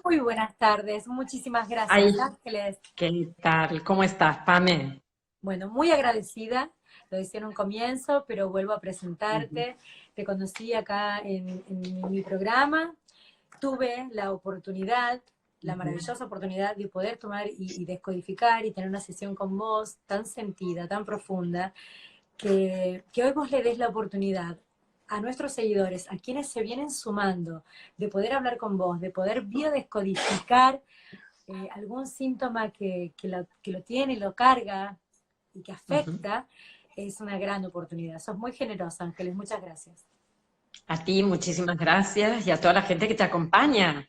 Muy buenas tardes, muchísimas gracias, Ay, Ángeles. ¿qué tal? ¿Cómo estás, Pame? Bueno, muy agradecida, lo decía en un comienzo, pero vuelvo a Ujú, presentarte. Te conocí acá en mi programa, tuve la oportunidad, la ujú. maravillosa oportunidad de poder tomar y descodificar y tener una sesión con vos tan sentida, tan profunda, que hoy vos le des la oportunidad a nuestros seguidores, a quienes se vienen sumando, de poder hablar con vos, de poder biodescodificar algún síntoma que lo tiene, lo carga y que Ujú. afecta, es una gran oportunidad. Sos muy generosa, Ángeles, muchas gracias. A ti muchísimas gracias y a toda la gente que te acompaña.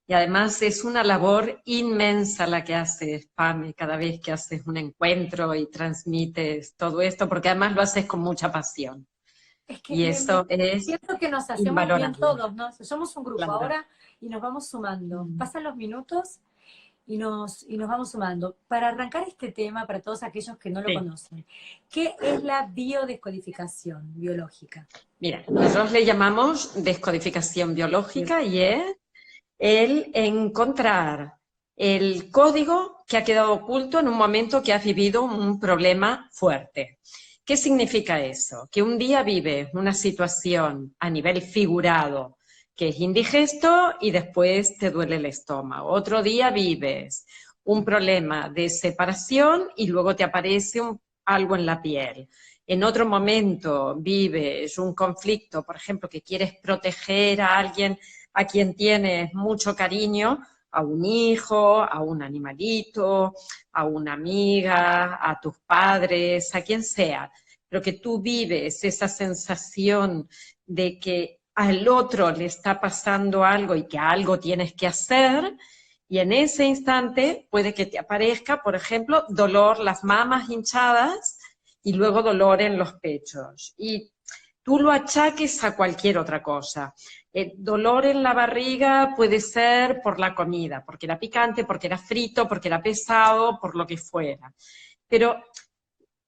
Y además es una labor inmensa la que haces, Pame, cada vez que haces un encuentro y transmites todo esto, porque además lo haces con mucha pasión. Es que Y eso es siento que nos hacemos bien invalorable. todos, ¿no? Somos un grupo Claro. ahora y nos vamos sumando. Mm. Pasan los minutos y nos vamos sumando. Para arrancar este tema, para todos aquellos que no lo Sí. conocen, ¿qué es la biodescodificación biológica? Mira, nosotros le llamamos descodificación biológica y es el encontrar el código que ha quedado oculto en un momento que has vivido un problema fuerte. ¿Qué significa eso? Que un día vives una situación a nivel figurado que es indigesto y después te duele el estómago. Otro día vives un problema de separación y luego te aparece algo en la piel. En otro momento vives un conflicto, por ejemplo, que quieres proteger a alguien a quien tienes mucho cariño, a un hijo, a un animalito, a una amiga, a tus padres, a quien sea, pero que tú vives esa sensación de que al otro le está pasando algo y que algo tienes que hacer, y en ese instante puede que te aparezca, por ejemplo, dolor, las mamas hinchadas y luego dolor en los pechos. Y tú lo achaques a cualquier otra cosa. El dolor en la barriga puede ser por la comida, porque era picante, porque era frito, porque era pesado, por lo que fuera. Pero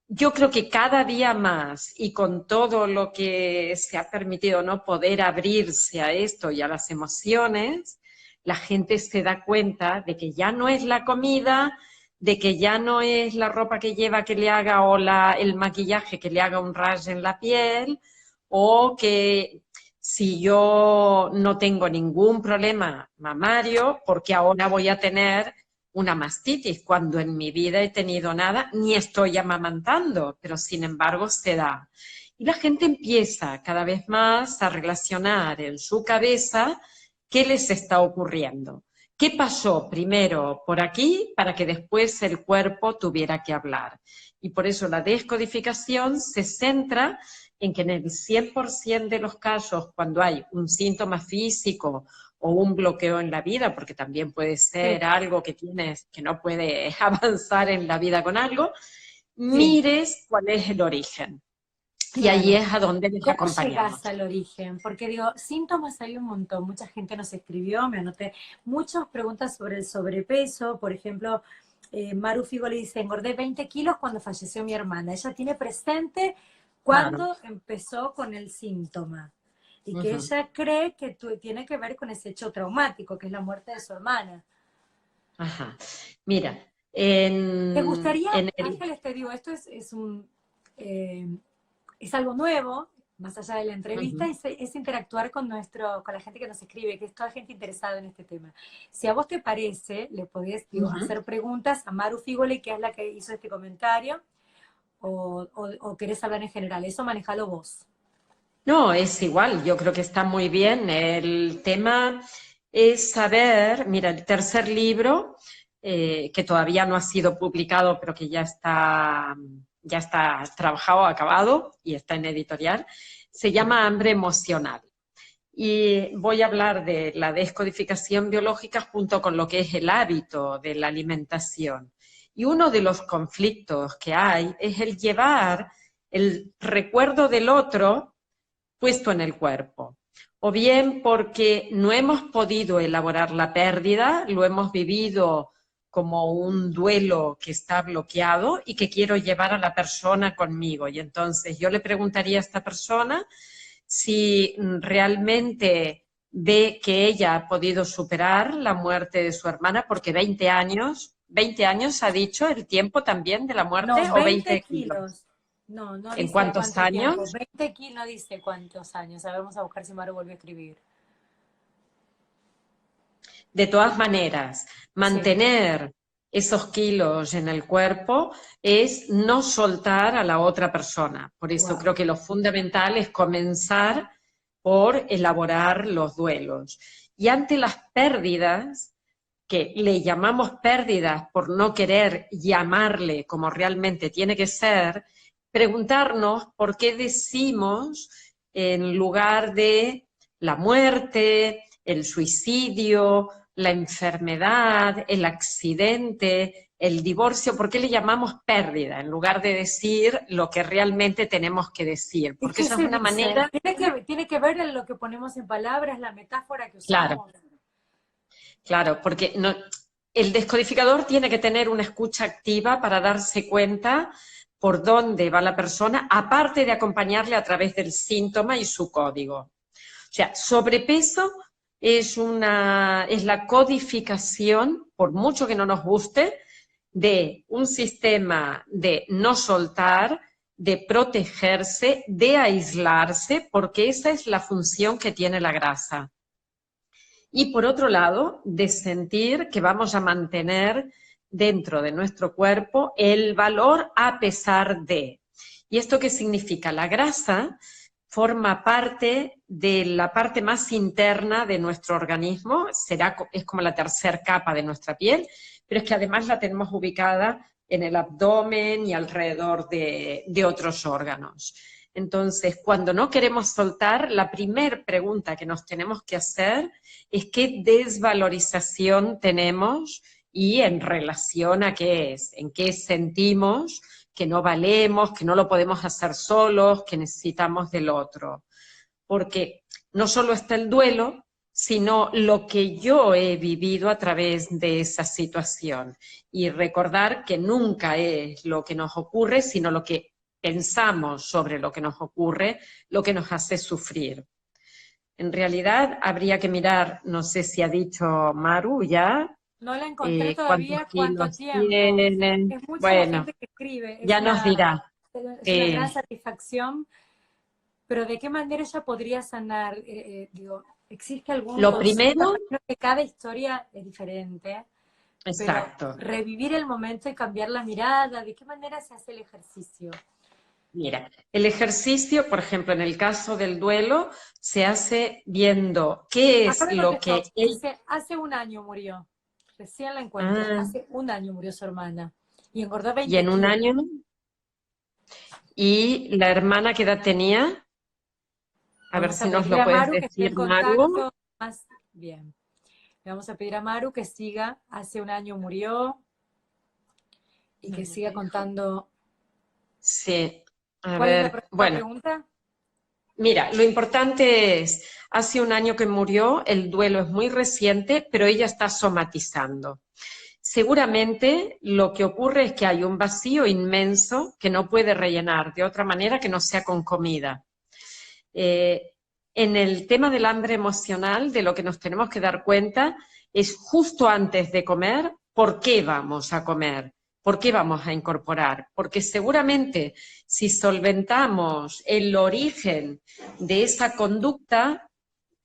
yo creo que cada día más y con todo lo que se ha permitido no poder abrirse a esto y a las emociones, la gente se da cuenta de que ya no es la comida, de que ya no es la ropa que lleva que le haga o el maquillaje que le haga un rayo en la piel, o que si yo no tengo ningún problema mamario, porque ahora voy a tener una mastitis, cuando en mi vida he tenido nada, ni estoy amamantando, pero sin embargo se da. Y la gente empieza cada vez más a relacionar en su cabeza qué les está ocurriendo. ¿Qué pasó primero por aquí para que después el cuerpo tuviera que hablar? Y por eso la descodificación se centra en que en el 100% de los casos, cuando hay un síntoma físico o un bloqueo en la vida, porque también puede Sí, ser algo que tienes, que no puedes avanzar en la vida con algo, sí, mires cuál es el origen. Y ahí claro. es a donde ¿Y les cómo llegás acompañamos. al origen? Porque digo, síntomas hay un montón. Mucha gente nos escribió, me anoté muchas preguntas sobre el sobrepeso. Por ejemplo, Maru Figo le dice, engordé 20 kilos cuando falleció mi hermana. Ella tiene presente Claro. cuándo empezó con el síntoma y Uh que -huh. ella cree que tiene que ver con ese hecho traumático, que es la muerte de su hermana. Ajá. Mira, ¿Te gustaría, en el... Ángeles, te digo, esto eh, es algo nuevo, más allá de la Uh entrevista, -huh. es interactuar con la gente que nos escribe, que es toda gente interesada en este tema. Si a vos te parece, le podés, Uh digo, -huh. hacer preguntas a Maru Figole, que es la que hizo este comentario, o querés hablar en general. Eso manejalo vos. No, es igual, yo creo que está muy bien. El tema es saber, mira, el tercer libro, que todavía no ha sido publicado, pero que ya está trabajado, acabado y está en editorial, se llama Hambre Emocional. Y voy a hablar de la descodificación biológica junto con lo que es el hábito de la alimentación. Y uno de los conflictos que hay es el llevar el recuerdo del otro puesto en el cuerpo. O bien porque no hemos podido elaborar la pérdida, lo hemos vivido como un duelo que está bloqueado y que quiero llevar a la persona conmigo. Y entonces yo le preguntaría a esta persona si realmente ve que ella ha podido superar la muerte de su hermana, porque 20 años ha dicho el tiempo también de la muerte, No, o 20 20 kilos. kilos. No, no ¿En dice cuántos cuánto tiempo. años? 20 kilos no dice cuántos años. A ver, vamos a buscar si Maru volvió a escribir. De todas maneras, Sí, mantener esos kilos en el cuerpo es no soltar a la otra persona. Por eso wow. creo que lo fundamental es comenzar por elaborar los duelos. Y ante las pérdidas, que le llamamos pérdidas por no querer llamarle como realmente tiene que ser, preguntarnos por qué decimos, en lugar de la muerte, el suicidio, la enfermedad, el accidente, el divorcio, ¿por qué le llamamos pérdida en lugar de decir lo que realmente tenemos que decir? ¿Y Porque qué esa es se una dice? manera, Tiene que ver en lo que ponemos en palabras, la metáfora que claro, usamos. claro, porque no, el descodificador tiene que tener una escucha activa para darse cuenta por dónde va la persona, aparte de acompañarle a través del síntoma y su código. O sea, sobrepeso es la codificación, por mucho que no nos guste, de un sistema de no soltar, de protegerse, de aislarse, porque esa es la función que tiene la grasa. Y por otro lado, de sentir que vamos a mantener dentro de nuestro cuerpo el valor a pesar de. ¿Y esto qué significa? La grasa forma parte de la parte más interna de nuestro organismo, es como la tercera capa de nuestra piel, pero es que además la tenemos ubicada en el abdomen y alrededor de otros órganos. Entonces, cuando no queremos soltar, la primera pregunta que nos tenemos que hacer es qué desvalorización tenemos y en relación a qué es, en qué sentimos que no valemos, que no lo podemos hacer solos, que necesitamos del otro. Porque no solo está el duelo, sino lo que yo he vivido a través de esa situación. Y recordar que nunca es lo que nos ocurre, sino lo que pensamos sobre lo que nos ocurre, lo que nos hace sufrir. En realidad habría que mirar, no sé si ha dicho Maru ya, No la encontré cuántos todavía cuánto kilos tiempo. tienen. Es mucha la Bueno, gente que escribe. ya nos dirá. Es una gran Eh, satisfacción, pero ¿de qué manera ella podría sanar? Digo, ¿existe algún lo concepto? primero, Imagino que cada historia es diferente, pero exacto. revivir el momento y cambiar la mirada, ¿de qué manera se hace el ejercicio? Mira, el ejercicio, por ejemplo, en el caso del duelo, se hace viendo qué Acá es me lo que... contestó, dice, hace un año murió, recién la encuentro, Ah, hace un año murió su hermana y engordó y 20 en un kilos. año, ¿y la hermana qué edad tenía? A ver Vamos si a nos pedir lo a puedes Maru que esté en decir, Maru. contacto más bien. Le vamos a pedir a Maru que siga, hace un año murió y No que lo siga dejo. contando. Sí, a ¿Cuál es la ver, próxima bueno. pregunta? Mira, lo importante es, hace un año que murió, el duelo es muy reciente, pero ella está somatizando. Seguramente lo que ocurre es que hay un vacío inmenso que no puede rellenar de otra manera que no sea con comida. Eh, en el tema del hambre emocional, de lo que nos tenemos que dar cuenta es justo antes de comer, ¿por qué vamos a comer? ¿Por qué vamos a incorporar? Porque seguramente si solventamos el origen de esa conducta,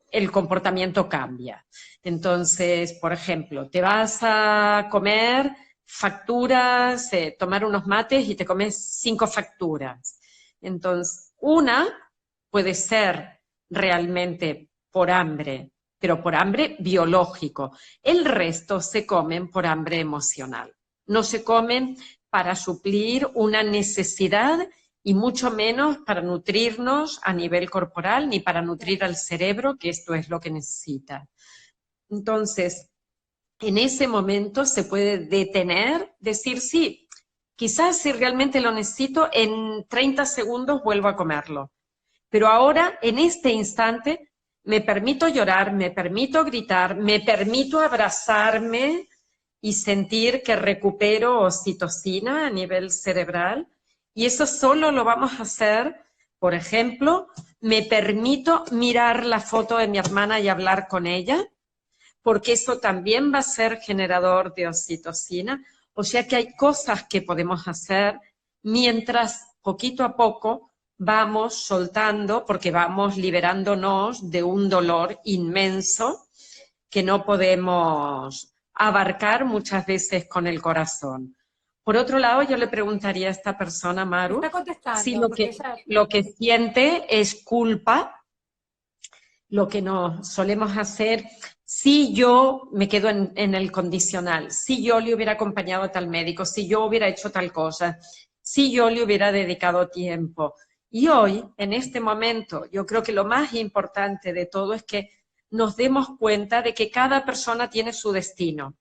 el comportamiento cambia. Entonces, por ejemplo, te vas a comer facturas, tomar unos mates y te comes 5 facturas. Entonces, una puede ser realmente por hambre, pero por hambre biológico. El resto se comen por hambre emocional. No se comen para suplir una necesidad y mucho menos para nutrirnos a nivel corporal ni para nutrir al cerebro, que esto es lo que necesita. Entonces, en ese momento se puede detener, decir, sí, quizás si realmente lo necesito, en 30 segundos vuelvo a comerlo. Pero ahora, en este instante, me permito llorar, me permito gritar, me permito abrazarme y sentir que recupero oxitocina a nivel cerebral. Y eso solo lo vamos a hacer, por ejemplo, me permito mirar la foto de mi hermana y hablar con ella, porque eso también va a ser generador de oxitocina. O sea que hay cosas que podemos hacer mientras poquito a poco vamos soltando, porque vamos liberándonos de un dolor inmenso que no podemos abarcar muchas veces con el corazón. Por otro lado, yo le preguntaría a esta persona, Maru, Está si contestando, porque ella... lo que siente es culpa, lo que nos solemos hacer, si yo me quedo en el condicional, si yo le hubiera acompañado a tal médico, si yo hubiera hecho tal cosa, si yo le hubiera dedicado tiempo. Y hoy, en este momento, yo creo que lo más importante de todo es que nos demos cuenta de que cada persona tiene su destino,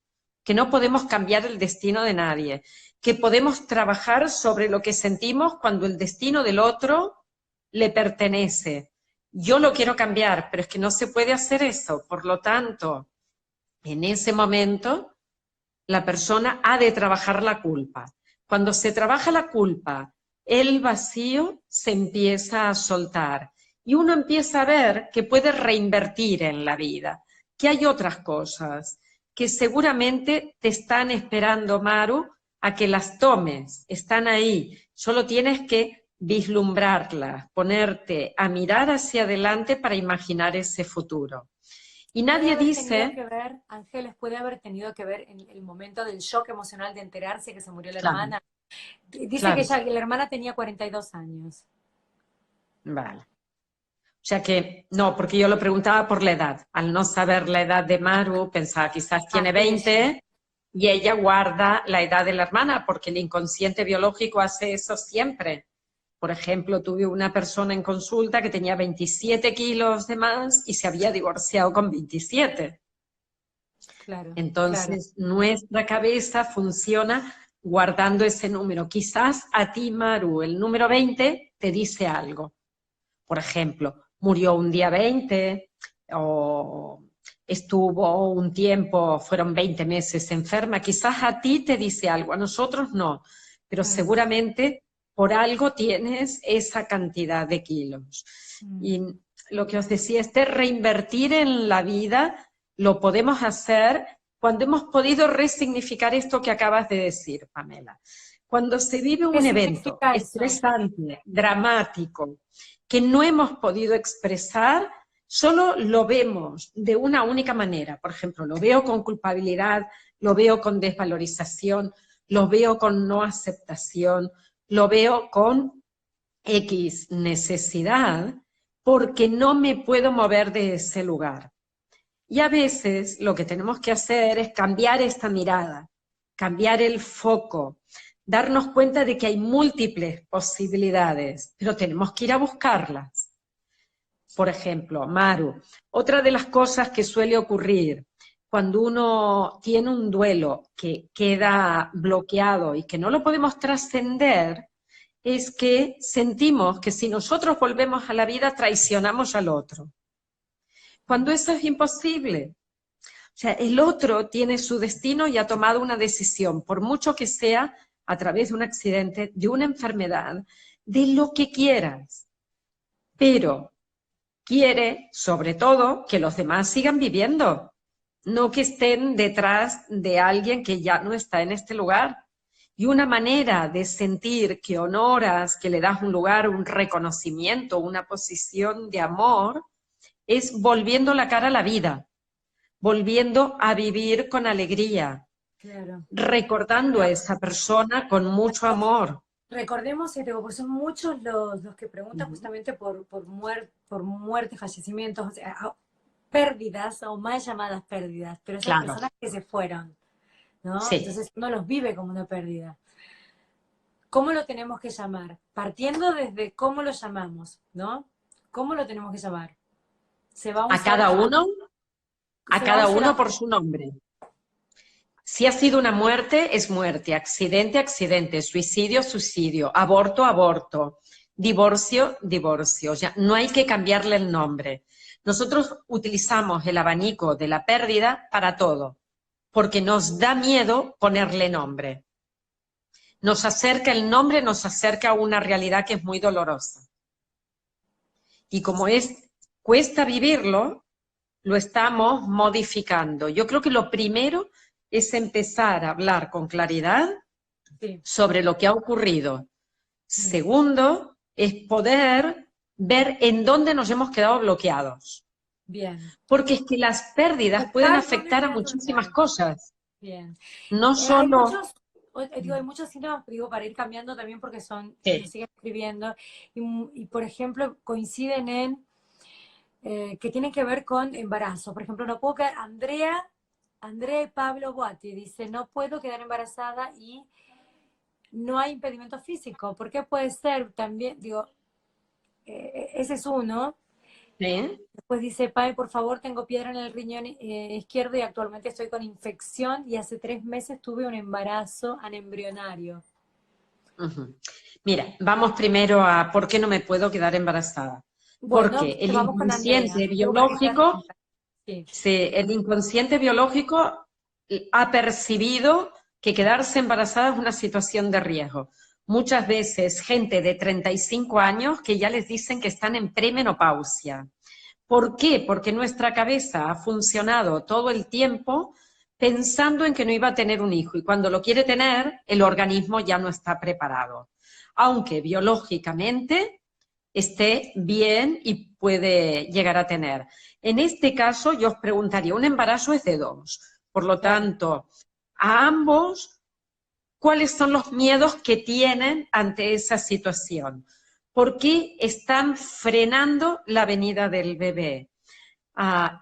que no podemos cambiar el destino de nadie, que podemos trabajar sobre lo que sentimos cuando el destino del otro le pertenece. Yo lo quiero cambiar, pero es que no se puede hacer eso. Por lo tanto, en ese momento, la persona ha de trabajar la culpa. Cuando se trabaja la culpa, el vacío se empieza a soltar y uno empieza a ver que puede reinvertir en la vida, que hay otras cosas que seguramente te están esperando, Maru, a que las tomes. Están ahí. Solo tienes que vislumbrarlas, ponerte a mirar hacia adelante para imaginar ese futuro. Y Puede nadie haber tenido dice, que ver, Ángeles, puede haber tenido que ver en el momento del shock emocional de enterarse que se murió la claro, hermana. Dice que claro, ya que la hermana tenía 42 años. vale. O sea que, no, porque yo lo preguntaba por la edad. Al no saber la edad de Maru, pensaba quizás Ah, tiene ella. 20 y ella guarda la edad de la hermana, porque el inconsciente biológico hace eso siempre. Por ejemplo, tuve una persona en consulta que tenía 27 kilos de más y se había divorciado con 27. Claro, claro. Entonces, nuestra cabeza funciona guardando ese número. Quizás a ti, Maru, el número 20 te dice algo. Por ejemplo, murió un día 20 o estuvo un tiempo, fueron 20 meses enferma. Quizás a ti te dice algo, a nosotros no, pero Mm, seguramente por algo tienes esa cantidad de kilos. mm. Y lo que os decía, este reinvertir en la vida lo podemos hacer cuando hemos podido resignificar esto que acabas de decir, Pamela. Cuando se vive ¿Qué un evento significa eso? estresante, dramático, que no hemos podido expresar, solo lo vemos de una única manera. Por ejemplo, lo veo con culpabilidad, lo veo con desvalorización, lo veo con no aceptación, lo veo con X necesidad, porque no me puedo mover de ese lugar. Y a veces lo que tenemos que hacer es cambiar esta mirada, cambiar el foco, darnos cuenta de que hay múltiples posibilidades, pero tenemos que ir a buscarlas. Por ejemplo, Maru, otra de las cosas que suele ocurrir cuando uno tiene un duelo que queda bloqueado y que no lo podemos trascender, es que sentimos que si nosotros volvemos a la vida traicionamos al otro. Cuando eso es imposible. O sea, el otro tiene su destino y ha tomado una decisión, por mucho que sea a través de un accidente, de una enfermedad, de lo que quieras. Pero quiere, sobre todo, que los demás sigan viviendo, no que estén detrás de alguien que ya no está en este lugar. Y una manera de sentir que honoras, que le das un lugar, un reconocimiento, una posición de amor, es volviendo la cara a la vida, volviendo a vivir con alegría, Claro. recordando a Pero esa persona con mucho amor. recordemos, porque son muchos los que preguntan justamente por muerte, fallecimientos, o sea, pérdidas o mal llamadas pérdidas, pero esas Claro, personas que se fueron, ¿no? sí. Entonces uno los vive como una pérdida. ¿Cómo lo tenemos que llamar? Partiendo desde cómo lo llamamos, ¿no? ¿Cómo lo tenemos que llamar? Se va a un A ser, se va a un cada ser uno por su nombre. Si ha sido una muerte, es muerte, accidente, accidente, suicidio, suicidio, aborto, aborto, divorcio, divorcio. O sea, no hay que cambiarle el nombre. Nosotros utilizamos el abanico de la pérdida para todo, porque nos da miedo ponerle nombre. Nos acerca el nombre, nos acerca a una realidad que es muy dolorosa. Y como cuesta vivirlo, lo estamos modificando. Yo creo que lo primero es empezar a hablar con claridad sobre lo que ha ocurrido. Segundo, es poder ver en dónde nos hemos quedado bloqueados. Bien. Porque es que las pérdidas pueden afectar a muchísimas cosas. Bien. No solo... Hay muchos síntomas, digo, para ir cambiando también porque son, Sí. me siguen escribiendo, y por ejemplo, coinciden en que tienen que ver con embarazo. Por ejemplo, no puedo quedar, Andrea Pablo Boatti dice, no puedo quedar embarazada y no hay impedimento físico. ¿Por qué puede ser también? Digo, ese es uno. Sí. Después dice, Pai, por favor, tengo piedra en el riñón izquierdo y actualmente estoy con infección y hace 3 meses tuve un embarazo anembrionario. Mira, vamos primero a por qué no me puedo quedar embarazada. Bueno, Porque el vamos con inconsciente Andrea. biológico, Sí. el inconsciente biológico ha percibido que quedarse embarazada es una situación de riesgo. Muchas veces gente de 35 años que ya les dicen que están en premenopausia. ¿Por qué? Porque nuestra cabeza ha funcionado todo el tiempo pensando en que no iba a tener un hijo y cuando lo quiere tener, el organismo ya no está preparado. Aunque biológicamente esté bien y puede llegar a tener. En este caso, yo os preguntaría, un embarazo es de 2. Por lo tanto, a ambos, ¿cuáles son los miedos que tienen ante esa situación? ¿Por qué están frenando la venida del bebé?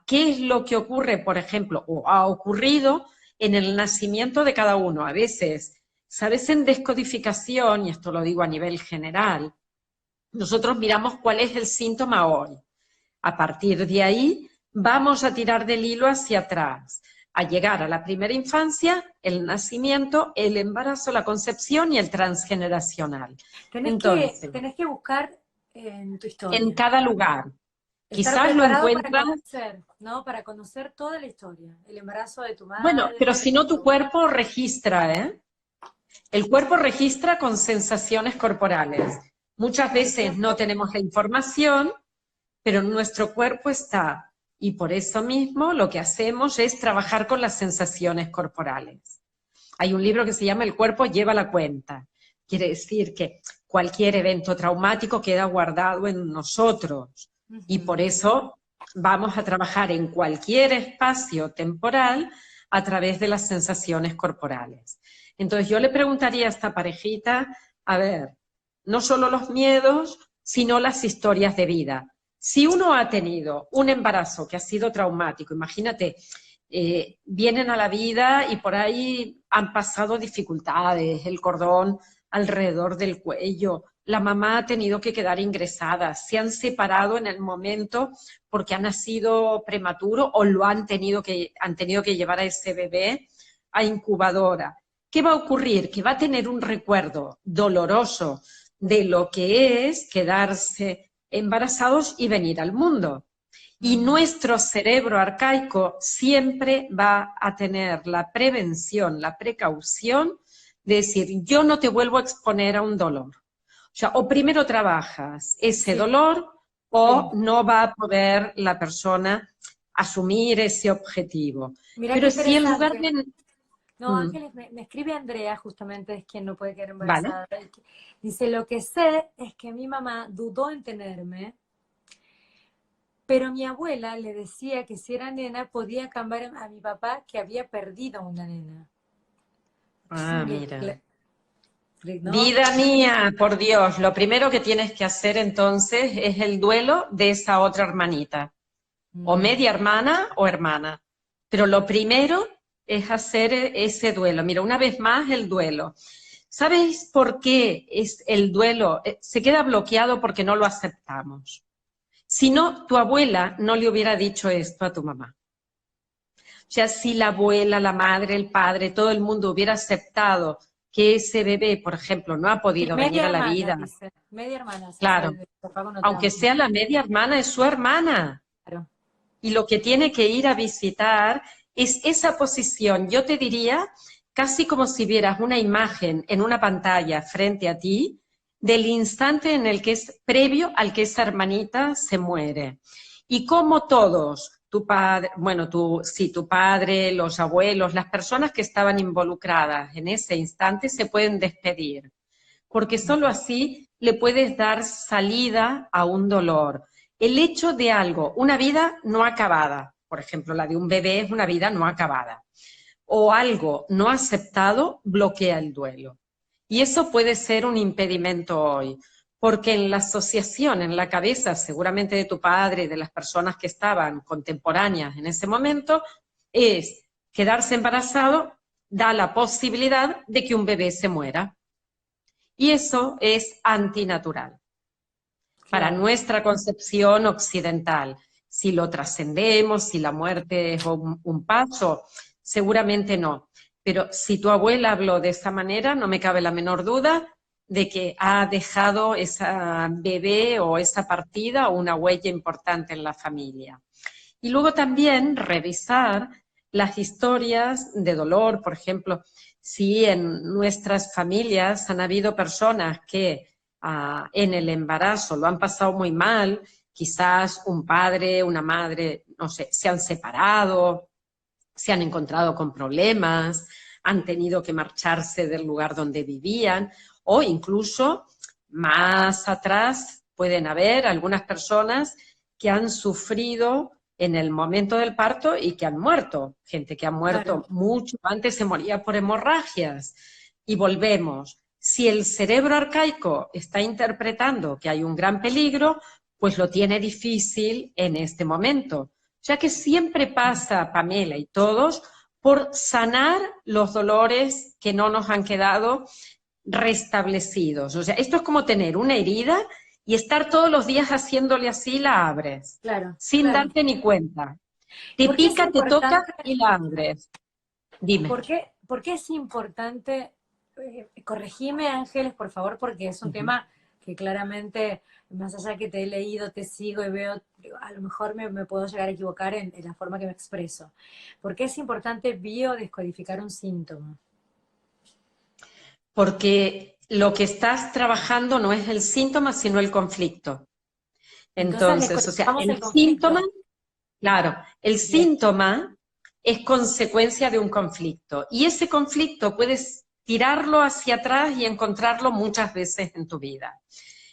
¿Qué es lo que ocurre, por ejemplo, o ha ocurrido en el nacimiento de cada uno? A veces, ¿sabes? En descodificación, y esto lo digo a nivel general, nosotros miramos cuál es el síntoma hoy. A partir de ahí, vamos a tirar del hilo hacia atrás, a llegar a la primera infancia, el nacimiento, el embarazo, la concepción y el transgeneracional. Tenés que buscar en tu historia. En cada lugar. Estar Quizás lo preparado encuentras... para conocer, ¿no? Para conocer toda la historia. El embarazo de tu madre. Bueno, pero si no, tu cuerpo registra, ¿eh? El cuerpo registra con sensaciones corporales. Muchas veces no tenemos la información, pero nuestro cuerpo está. Y por eso mismo lo que hacemos es trabajar con las sensaciones corporales. Hay un libro que se llama El cuerpo lleva la cuenta. Quiere decir que cualquier evento traumático queda guardado en nosotros. Y por eso vamos a trabajar en cualquier espacio temporal a través de las sensaciones corporales. Entonces yo le preguntaría a esta parejita, a ver, no solo los miedos, sino las historias de vida. Si uno ha tenido un embarazo que ha sido traumático, imagínate, vienen a la vida y por ahí han pasado dificultades, el cordón alrededor del cuello, la mamá ha tenido que quedar ingresada, se han separado en el momento porque ha nacido prematuro o lo han tenido que llevar a ese bebé a incubadora. ¿Qué va a ocurrir? Que va a tener un recuerdo doloroso de lo que es quedarse embarazados y venir al mundo. Y nuestro cerebro arcaico siempre va a tener la prevención, la precaución de decir, yo no te vuelvo a exponer a un dolor. O sea, o primero trabajas ese dolor o no va a poder la persona asumir ese objetivo. Mirá pero qué si en lugar interesante. de... No, Ángeles, me escribe Andrea, justamente es quien no puede quedar embarazada. Vale. Dice, lo que sé es que mi mamá dudó en tenerme, pero mi abuela le decía que si era nena podía cambiar a mi papá que había perdido una nena. Mira. ¿No? Vida mía, por Dios, lo primero que tienes que hacer entonces es el duelo de esa otra hermanita, o media hermana o hermana. Pero lo primero es hacer ese duelo. Mira, una vez más el duelo. ¿Sabéis por qué es el duelo? Se queda bloqueado porque no lo aceptamos. Si no, tu abuela no le hubiera dicho esto a tu mamá. O sea, si la abuela, la madre, el padre, todo el mundo hubiera aceptado que ese bebé, por ejemplo, no ha podido venir a la vida. Dice, media hermana. Claro, aunque sea la media hermana, es su hermana. Claro. Y lo que tiene que ir a visitar es esa posición. Yo te diría, casi como si vieras una imagen en una pantalla frente a ti, del instante en el que es previo al que esa hermanita se muere. Y como todos, tu padre, bueno, sí, tu padre, los abuelos, las personas que estaban involucradas en ese instante se pueden despedir, porque solo así le puedes dar salida a un dolor. El hecho de algo, una vida no acabada, por ejemplo, la de un bebé es una vida no acabada, o algo no aceptado bloquea el duelo. Y eso puede ser un impedimento hoy, porque en la asociación, en la cabeza seguramente de tu padre y de las personas que estaban contemporáneas en ese momento, es quedarse embarazado da la posibilidad de que un bebé se muera. Y eso es antinatural para Claro, nuestra concepción occidental. Si lo trascendemos, si la muerte es un paso, seguramente no. Pero si tu abuela habló de esa manera, no me cabe la menor duda de que ha dejado esa bebé o esa partida o una huella importante en la familia. Y luego también revisar las historias de dolor, por ejemplo, si en nuestras familias han habido personas que en el embarazo lo han pasado muy mal, quizás un padre, una madre, no sé, se han separado, se han encontrado con problemas, han tenido que marcharse del lugar donde vivían, o incluso más atrás pueden haber algunas personas que han sufrido en el momento del parto y que han muerto. Gente que ha claro. muerto mucho antes, se moría por hemorragias. Y volvemos. Si el cerebro arcaico está interpretando que hay un gran peligro, pues lo tiene difícil en este momento. O sea que siempre pasa, Pamela y todos, por sanar los dolores que no nos han quedado restablecidos. O sea, esto es como tener una herida y estar todos los días haciéndole así, la abres, Claro, sin claro. darte ni cuenta. Te ¿Por qué es pica, te toca importante? y la abres. Dime. Por qué es importante? Corregime, Ángeles, por favor, porque es un tema que claramente, más allá que te he leído, te sigo y veo, a lo mejor me puedo llegar a equivocar en la forma que me expreso. ¿Por qué es importante biodescodificar un síntoma? Porque lo que estás trabajando no es el síntoma, sino el conflicto. Entonces Entonces, o sea, descodificamos el el síntoma, conflicto. claro, el Bien, síntoma es consecuencia de un conflicto y ese conflicto puedes tirarlo hacia atrás y encontrarlo muchas veces en tu vida.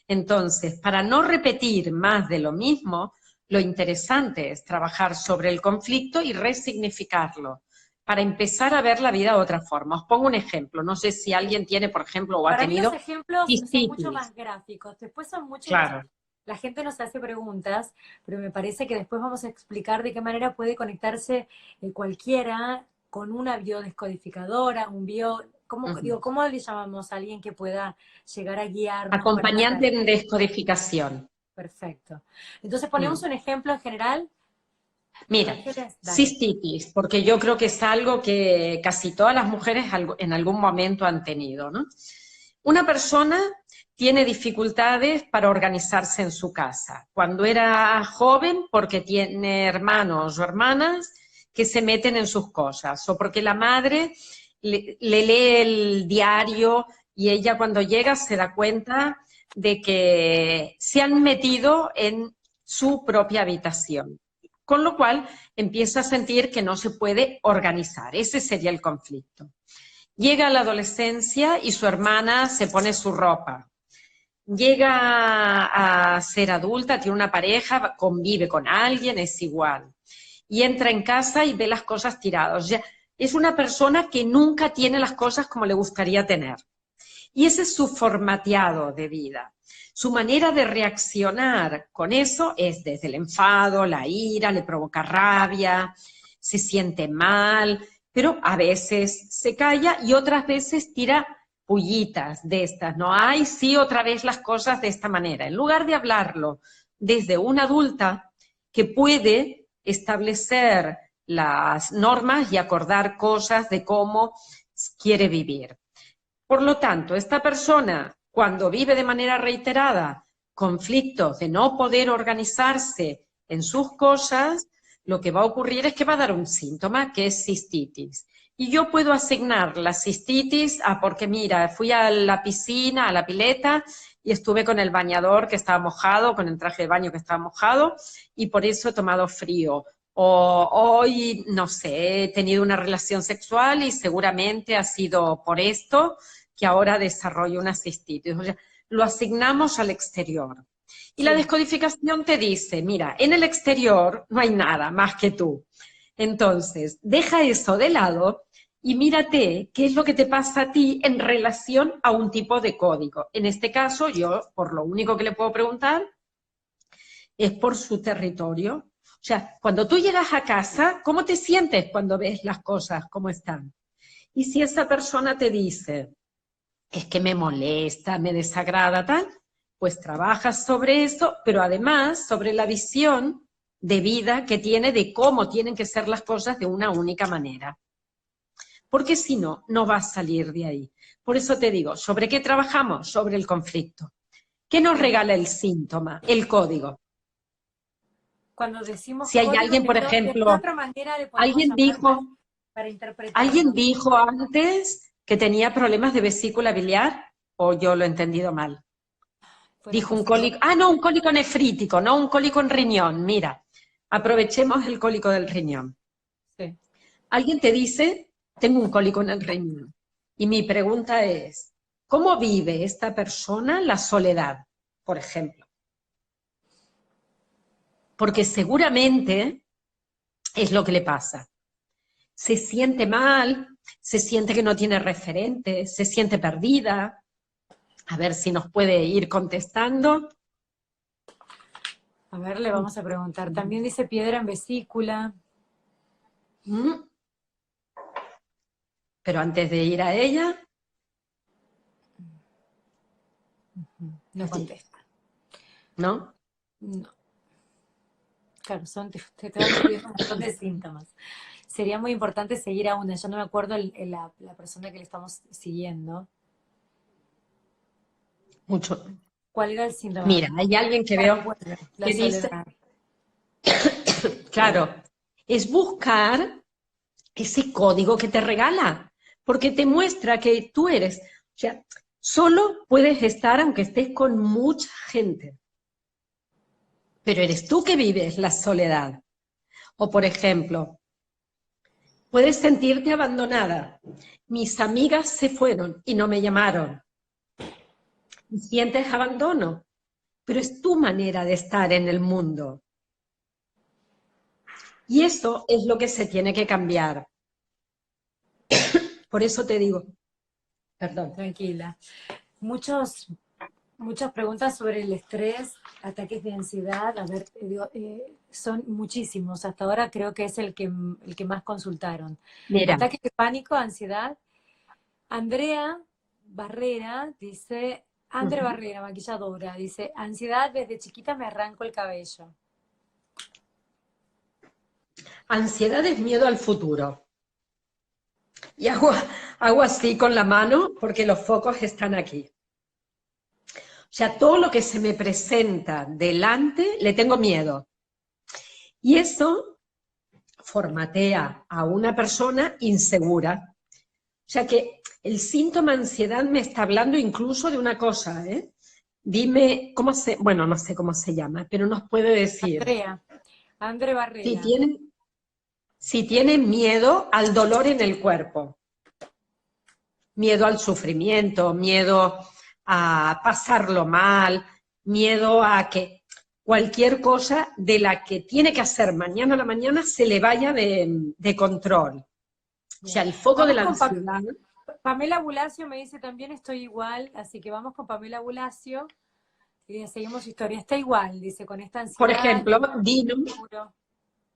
Entonces, para no repetir más de lo mismo, lo interesante es trabajar sobre el conflicto y resignificarlo para empezar a ver la vida de otra forma. Os pongo un ejemplo. No sé si alguien tiene, por ejemplo, o ha para mí los tenido ejemplos son mucho cistitis. más gráficos. Después son muchos los... Claro. La gente nos hace preguntas, pero me parece que después vamos a explicar de qué manera puede conectarse cualquiera con una biodescodificadora, un bio... ¿Cómo, Uh-huh. digo, ¿cómo le llamamos a alguien que pueda llegar a guiarnos para Acompañante saber? en descodificación. Perfecto. Entonces ponemos Mm. un ejemplo en general. Mira, Ángeles, dale. cistitis, porque yo creo que es algo que casi todas las mujeres en algún momento han tenido, ¿no? Una persona tiene dificultades para organizarse en su casa. Cuando era joven, porque tiene hermanos o hermanas que se meten en sus cosas, o porque la madre le lee el diario y ella cuando llega se da cuenta de que se han metido en su propia habitación. Con lo cual empieza a sentir que no se puede organizar. Ese sería el conflicto. Llega a la adolescencia y su hermana se pone su ropa. Llega a ser adulta, tiene una pareja, convive con alguien, es igual. Y entra en casa y ve las cosas tiradas. O sea, es una persona que nunca tiene las cosas como le gustaría tener. Y ese es su formateado de vida. Su manera de reaccionar con eso es desde el enfado, la ira, le provoca rabia, se siente mal, pero a veces se calla y otras veces tira pullitas de estas, ¿no? Ay, sí, otra vez las cosas de esta manera. En lugar de hablarlo desde una adulta que puede establecer las normas y acordar cosas de cómo quiere vivir. Por lo tanto, esta persona, cuando vive de manera reiterada conflictos de no poder organizarse en sus cosas, lo que va a ocurrir es que va a dar un síntoma que es cistitis. Y yo puedo asignar la cistitis a porque, mira, fui a la piscina, a la pileta, y estuve con el bañador que estaba mojado, con el traje de baño que estaba mojado, y por eso he tomado frío. O hoy, no sé, he tenido una relación sexual y seguramente ha sido por esto que ahora desarrollo una cistitis. O sea, lo asignamos al exterior. Y la Sí. descodificación te dice, mira, en el exterior no hay nada más que tú. Entonces, deja eso de lado y mírate qué es lo que te pasa a ti en relación a un tipo de código. En este caso, yo, por lo único que le puedo preguntar, es por su territorio. O sea, cuando tú llegas a casa, ¿cómo te sientes cuando ves las cosas como están? Y si esa persona te dice, es que me molesta, me desagrada, tal, pues trabajas sobre eso, pero además sobre la visión de vida que tiene de cómo tienen que ser las cosas de una única manera. Porque si no, no vas a salir de ahí. Por eso te digo, ¿sobre qué trabajamos? Sobre el conflicto. ¿Qué nos regala el síntoma? El código. Cuando decimos Si hay código, alguien, por ¿de qué ejemplo, otra manera le podemos alguien llamar dijo, para alguien interpretarlo? dijo antes que tenía problemas de vesícula biliar, o yo lo he entendido mal. Fueron Dijo un cosas cólico, no, un cólico nefrítico, no un cólico en riñón. Mira, aprovechemos el cólico del riñón. sí. Alguien te dice, tengo un cólico en el riñón. Y mi pregunta es, ¿cómo vive esta persona la soledad, por ejemplo? Porque seguramente es lo que le pasa. Se siente mal, se siente que no tiene referentes, se siente perdida. A ver si nos puede ir contestando. A ver, le vamos a preguntar. También dice piedra en vesícula. ¿Mm? Pero antes de ir a ella, No contesta. ¿no? No. Claro, te van describiendo un montón de síntomas. Sería muy importante seguir a una. Yo no me acuerdo la persona que le estamos siguiendo. Mucho. ¿Cuál era el síntoma? Mira, hay alguien que Claro, veo vuelve, la que dice, soledad. claro, es buscar ese código que te regala, porque te muestra que tú eres, o sea, solo puedes estar aunque estés con mucha gente, pero eres tú que vives la soledad. O por ejemplo, puedes sentirte abandonada. Mis amigas se fueron y no me llamaron. Y sientes abandono, pero es tu manera de estar en el mundo. Y eso es lo que se tiene que cambiar. Por eso te digo, perdón. Tranquila. Muchas preguntas sobre el estrés, ataques de ansiedad. A ver, son muchísimos. Hasta ahora creo que es el que más consultaron. Mira, Ataques de pánico, ansiedad. Andrea Barrera dice, Andrea Barrera, maquilladora, dice, ansiedad desde chiquita me arranco el cabello. ansiedad es miedo al futuro. Y hago así con la mano porque los focos están aquí. O sea, todo lo que se me presenta delante le tengo miedo. Y eso formatea a una persona insegura. O sea que el síntoma ansiedad me está hablando incluso de una cosa, ¿eh? Dime bueno, no sé cómo se llama, pero nos puede decir Andrea si Barrera. tiene, si tiene miedo al dolor en el cuerpo, miedo al sufrimiento, miedo a pasarlo mal, miedo a que cualquier cosa de la que tiene que hacer mañana a la mañana se le vaya de control. O sea, Bien. el foco de Vamos la con ansiedad. Pamela Bulacio, me dice también estoy igual, así que vamos con Pamela Bulacio y seguimos su historia. Está igual, dice, con esta Por ansiedad, ejemplo,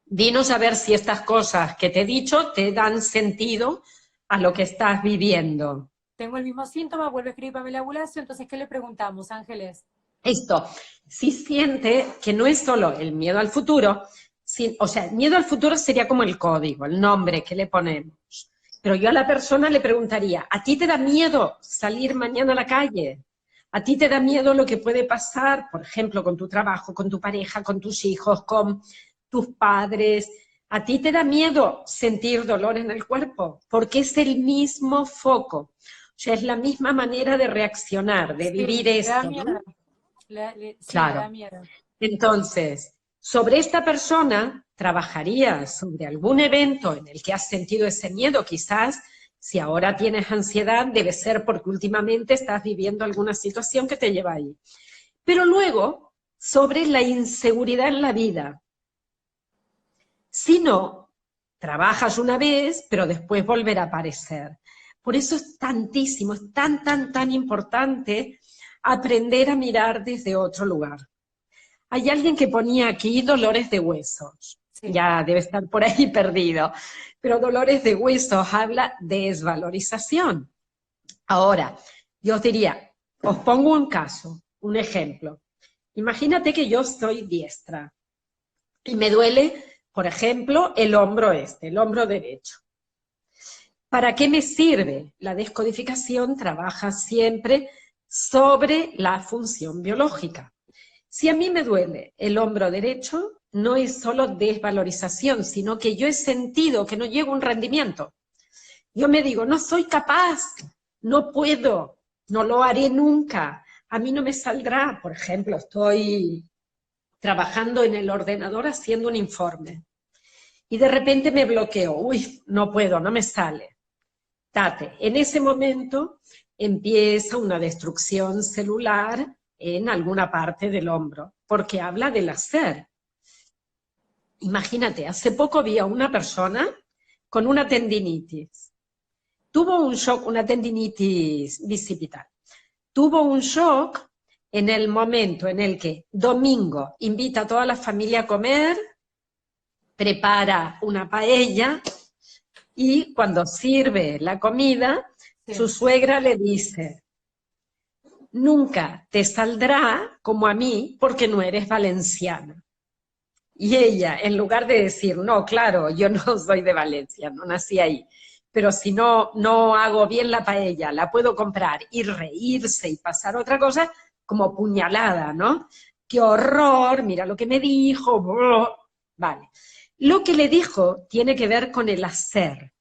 dinos a ver si estas cosas que te he dicho te dan sentido a lo que estás viviendo. tengo el mismo síntoma, vuelve a escribir Pamela Bulacio, entonces, ¿qué le preguntamos, Ángeles? Esto, si siente que no es solo el miedo al futuro, o sea, el miedo al futuro sería como el código, el nombre que le ponemos. Pero yo a la persona le preguntaría, ¿a ti te da miedo salir mañana a la calle? ¿A ti te da miedo lo que puede pasar, por ejemplo, con tu trabajo, con tu pareja, con tus hijos, con tus padres? ¿A ti te da miedo sentir dolor en el cuerpo? Porque es el mismo foco. O sea, es la misma manera de reaccionar, de vivir Sí, le da esto, miedo. ¿no? Sí, le da Claro. miedo. Entonces, sobre esta persona trabajarías sobre algún evento en el que has sentido ese miedo, quizás si ahora tienes ansiedad debe ser porque últimamente estás viviendo alguna situación que te lleva ahí. Pero luego, sobre la inseguridad en la vida. Si no, trabajas una vez, pero después volverá a aparecer. Por eso es tantísimo, es tan importante aprender a mirar desde otro lugar. Hay alguien que ponía aquí dolores de huesos. Sí. Ya debe estar por ahí perdido. Pero dolores de huesos habla de desvalorización. Ahora, yo os diría, os pongo un caso, un ejemplo. Imagínate que yo soy diestra y me duele, por ejemplo, el hombro el hombro derecho. ¿Para qué me sirve? La descodificación trabaja siempre sobre la función biológica. Si a mí me duele el hombro derecho, no es solo desvalorización, sino que yo he sentido que no llego a un rendimiento. Yo me digo, no soy capaz, no puedo, no lo haré nunca, a mí no me saldrá. Por ejemplo, estoy trabajando en el ordenador haciendo un informe y de repente me bloqueo, uy, no puedo, no me sale. Tate, en ese momento empieza una destrucción celular en alguna parte del hombro, porque habla del hacer. Imagínate, hace poco vi a una persona con una tendinitis. Tuvo un shock, una tendinitis bicipital. Tuvo un shock en el momento en el que domingo invita a toda la familia a comer, prepara una paella y cuando sirve la comida, Sí. su suegra le dice, nunca te saldrá como a mí porque no eres valenciana. Y ella, en lugar de decir, no, claro, yo no soy de Valencia, no nací ahí, pero si no hago bien la paella, la puedo comprar y reírse y pasar otra cosa, como puñalada, ¿no? ¡Qué horror! Mira lo que me dijo. Vale. Lo que le dijo tiene que ver con el hacer.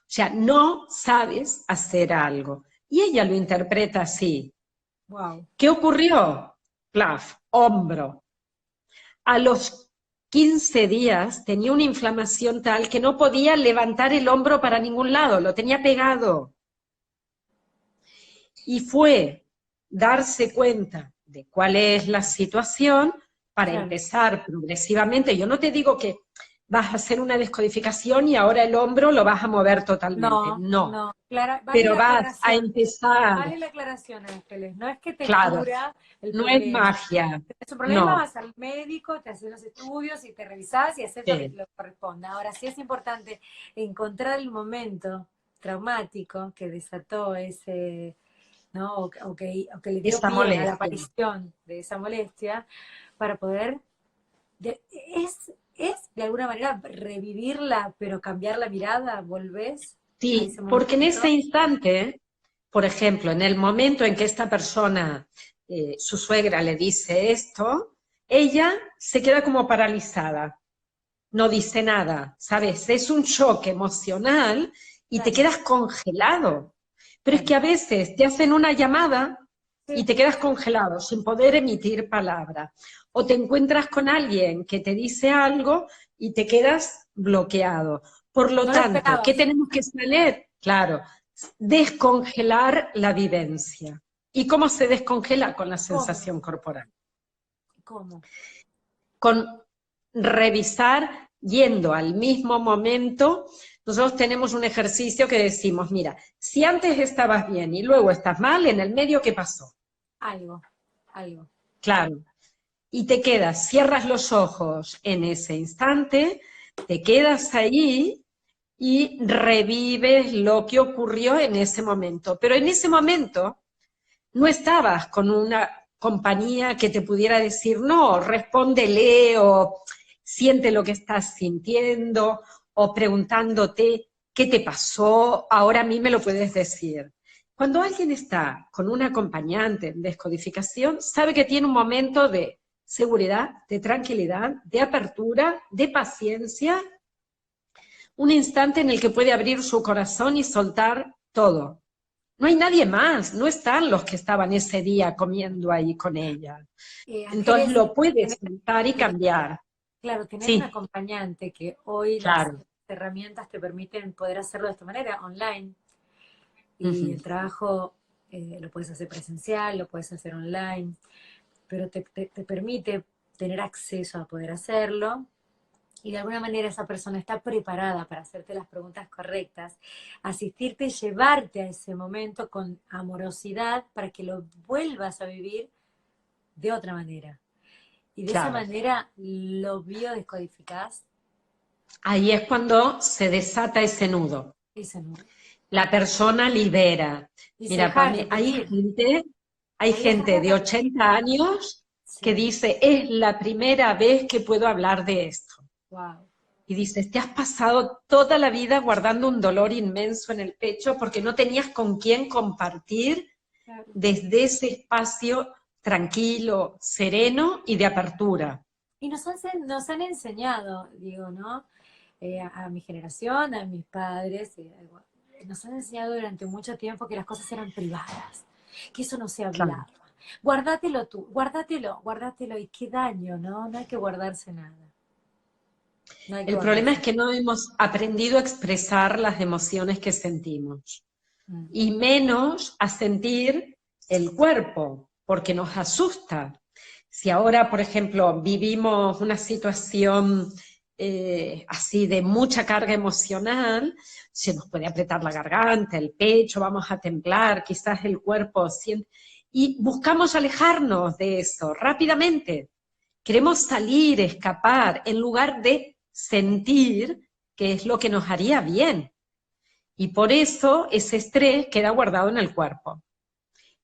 O sea, no sabes hacer algo. Y ella lo interpreta así. Wow. ¿Qué ocurrió? Plaf, hombro. A los 15 días tenía una inflamación tal que no podía levantar el hombro para ningún lado, lo tenía pegado. Y fue darse cuenta de cuál es la situación para Claro. empezar progresivamente. Yo no te digo que vas a hacer una descodificación y ahora el hombro lo vas a mover totalmente, No, no. no. Clara, vale Pero la vas a aclaración. empezar, Vale la aclaración, Ángeles. No es que te claro, cura el no es problema. magia, Es un problema, no. vas al médico, te haces los estudios y te revisás y haces Sí. lo que corresponda. Ahora sí es importante encontrar el momento traumático que desató ese, ¿no? O que le dio Esa pie a la molestia. aparición de esa molestia para poder, es de alguna manera revivirla, pero cambiar la mirada, volvés a Sí, ese porque en ese momento. instante, por ejemplo, en el momento en que esta persona, su suegra le dice esto, ella se queda como paralizada, no dice nada, ¿sabes? Es un shock emocional y te Claro, quedas congelado. Pero es claro. que a veces te hacen una llamada y Sí. te quedas congelado sin poder emitir palabra. O te encuentras con alguien que te dice algo y te quedas bloqueado. Por lo No lo tanto, ¿qué esperabas. tenemos que hacer? Claro, descongelar la vivencia. ¿Y cómo se descongela? Con la ¿Cómo? sensación corporal. ¿Cómo? Con revisar yendo al mismo momento. Nosotros tenemos un ejercicio que decimos, mira, si antes estabas bien y luego estás mal, en el medio, ¿qué pasó? Algo, algo. Claro. Y te quedas, cierras los ojos en ese instante, te quedas ahí y revives lo que ocurrió en ese momento. Pero en ese momento no estabas con una compañía que te pudiera decir, no, respóndele o siente lo que estás sintiendo o preguntándote qué te pasó, ahora a mí me lo puedes decir. Cuando alguien está con un acompañante en descodificación, sabe que tiene un momento de seguridad, de tranquilidad, de apertura, de paciencia un instante en el que puede abrir su corazón y soltar todo. No hay nadie más, no están los que estaban ese día comiendo ahí con ella. Entonces Ángeles, lo puede soltar y cambiar. claro, tener un Sí, acompañante, que hoy las claro. herramientas te permiten poder hacerlo de esta manera, online, y Ujú. el trabajo lo puedes hacer presencial, lo puedes hacer online, pero te permite tener acceso a poder hacerlo, y de alguna manera esa persona está preparada para hacerte las preguntas correctas, asistirte y llevarte a ese momento con amorosidad para que lo vuelvas a vivir de otra manera. Y de esa Claro. manera lo biodescodificás, Ahí es cuando se desata ese nudo. ese nudo. La persona libera. Y se Mira, deja de Pame, repetir. hay Ahí dejas gente de de repetir. 80 años que Sí. dice, es la primera vez que puedo hablar de esto. Wow. Y dices, te has pasado toda la vida guardando un dolor inmenso en el pecho porque no tenías con quién compartir Claro. desde ese espacio tranquilo, sereno y de apertura. Y nos han enseñado, digo, ¿no? A mi generación, a mis padres, nos han enseñado durante mucho tiempo que las cosas eran privadas, que eso no se Claro. hablaba. Guárdatelo tú, guárdatelo, y qué daño, ¿no? No hay que guardarse nada. No hay que El problema es guardarse que no hemos aprendido a expresar las emociones que sentimos nada. y menos a sentir el cuerpo, porque nos asusta. Si ahora, por ejemplo, vivimos una situación así de mucha carga emocional, se nos puede apretar la garganta, el pecho, vamos a temblar, quizás el cuerpo siente... Y buscamos alejarnos de eso rápidamente. Queremos salir, escapar, en lugar de sentir que es lo que nos haría bien. Y por eso ese estrés queda guardado en el cuerpo.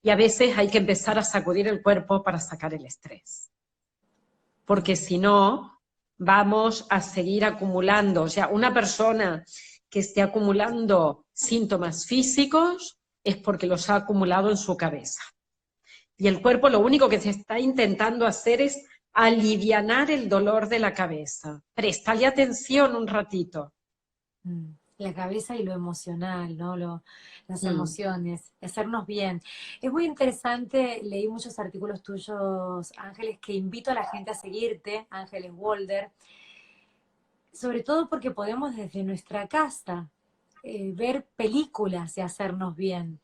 Y a veces hay que empezar a sacudir el cuerpo para sacar el estrés. Porque si no, vamos a seguir acumulando. O sea, una persona que esté acumulando síntomas físicos es porque los ha acumulado en su cabeza. Y el cuerpo lo único que se está intentando hacer es alivianar el dolor de la cabeza. Préstale atención un ratito. La cabeza y lo emocional, ¿no? Las Mm. emociones, hacernos bien. Es muy interesante, leí muchos artículos tuyos, Ángeles, que invito a la gente a seguirte, Ángeles Walder, sobre todo porque podemos desde nuestra casa ver películas y hacernos bien.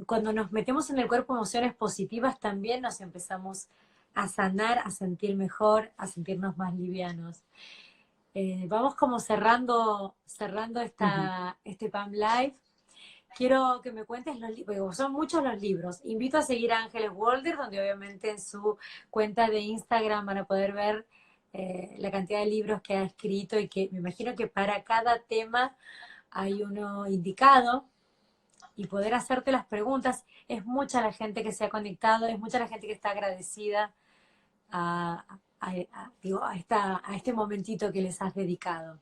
Cuando nos metemos en el cuerpo emociones positivas, también nos empezamos a sanar, a sentir mejor, a sentirnos más livianos. Vamos como cerrando Uh -huh. este PAM Live. Quiero que me cuentes los libros, son muchos los libros. Invito a seguir a Ángeles Walder, donde obviamente en su cuenta de Instagram van a poder ver la cantidad de libros que ha escrito, y que me imagino que para cada tema hay uno indicado, y poder hacerte las preguntas. Es mucha la gente que se ha conectado, es mucha la gente que está agradecida digo, a este momentito que les has dedicado.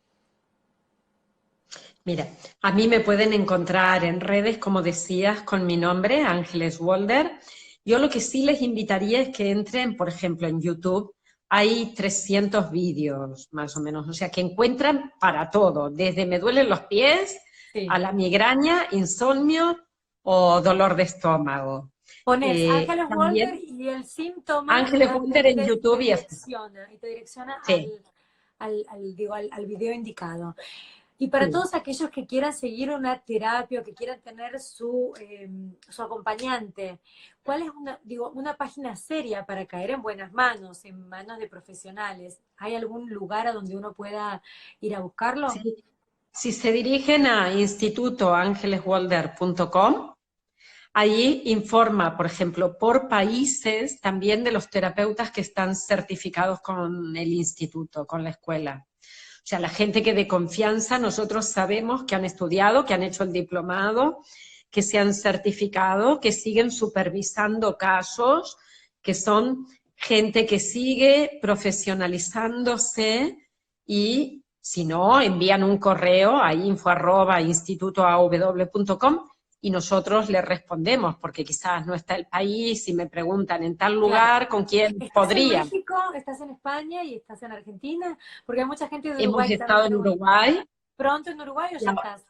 Mira, a mí me pueden encontrar en redes, como decías, con mi nombre, Ángeles Walder. Yo lo que sí les invitaría es que entren, por ejemplo, en YouTube. Hay 300 vídeos, más o menos. O sea, que encuentran para todo, desde me duelen los pies Sí. a la migraña, insomnio o dolor de estómago. Pones Ángeles Walder También y el síntoma Ángeles Walder en YouTube y te direcciona sí. al video indicado. Y para Sí. todos aquellos que quieran seguir una terapia o que quieran tener su acompañante, ¿cuál es una página seria para caer en buenas manos, en manos de profesionales? ¿Hay algún lugar a donde uno pueda ir a buscarlo? Sí. Si se dirigen a institutoangeleswalder.com, ahí informa, por ejemplo, por países también de los terapeutas que están certificados con el instituto, con la escuela. O sea, la gente que de confianza nosotros sabemos que han estudiado, que han hecho el diplomado, que se han certificado, que siguen supervisando casos, que son gente que sigue profesionalizándose y si no, envían un correo a info@institutoaw.com y nosotros les respondemos, porque quizás no está el país y me preguntan en tal Claro. lugar con quién ¿Estás en podría. México? ¿Estás en España? ¿Y estás en Argentina? Porque hay mucha gente de Hemos Uruguay que también estado en pregunta. Uruguay, ¿Pronto en Uruguay o ya estás?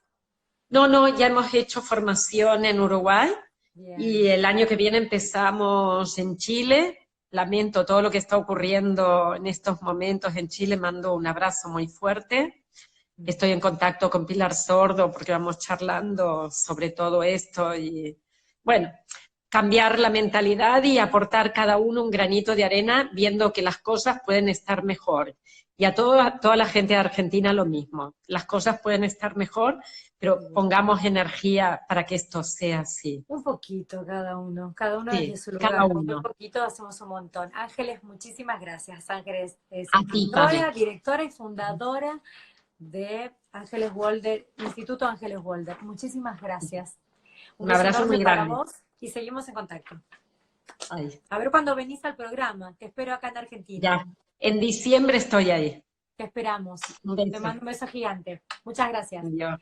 No, no, ya hemos hecho formación en Uruguay Bien. y el año que viene empezamos en Chile. Lamento todo lo que está ocurriendo en estos momentos en Chile, mando un abrazo muy fuerte. Estoy en contacto con Pilar Sordo porque vamos charlando sobre todo esto y, bueno, cambiar la mentalidad y aportar cada uno un granito de arena viendo que las cosas pueden estar mejor. Y a toda la gente de Argentina lo mismo. Las cosas pueden estar mejor, pero pongamos energía para que esto sea así. Un poquito cada uno desde Sí, su cada lugar, con muy uno. poquito hacemos un montón. Ángeles, muchísimas gracias. Ángeles es A ti, Pame. escritora, directora y fundadora de Ángeles Walder, Instituto Ángeles Walder. Muchísimas gracias. Un Un beso abrazo enorme muy para grande. vos y seguimos en contacto. Ay, A ver cuándo venís al programa. Te espero acá en Argentina. ya, en diciembre estoy ahí. Te esperamos. Un Te beso. mando un beso gigante. Muchas gracias. Adiós.